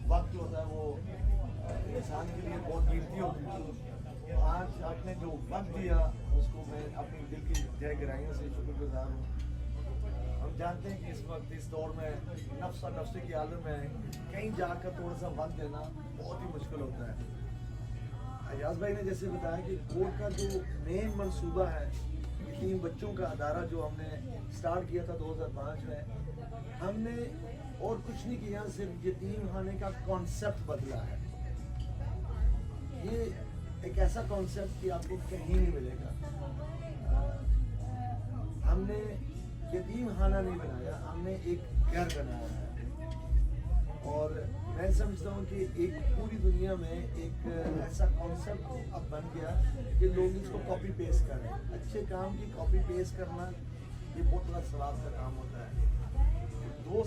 وقت جو ہوتا ہے وہ انسان کے لیے بہت قیمتی ہوتا ہے. آج آپ نے جو وقت دیا اس کو میں اپنی دل کی تہ گہرائیوں سے شکر گزار ہوں. ہم جانتے ہیں کہ اس وقت اس دور میں نفس اور نفسی کی عالم ہے, کہیں جا کر تھوڑا سا وقت دینا بہت ہی مشکل ہوتا ہے. ایاز بھائی نے جیسے بتایا کہ بورڈ کا جو مین منصوبہ ہے, یتیم بچوں کا ادارہ جو ہم نے سٹارٹ کیا تھا 2005 میں, ہم نے اور کچھ نہیں کیا, صرف یتیم خانے کا کانسیپٹ بدلا ہے. یہ ایک ایسا کانسیپٹ کہ آپ کو کہیں نہیں ملے گا. ہم نے یتیم خانہ نہیں بنایا, ہم نے ایک گھر بنایا ہے. اور میں سمجھتا ہوں کہ ایک پوری دنیا میں ایک ایسا کانسیپٹ اب بن گیا کہ لوگ اس کو کاپی پیسٹ کر رہے ہیں. اچھے کام کی کاپی پیسٹ کرنا یہ بہت بڑا ثواب کا کام ہوتا ہے. 2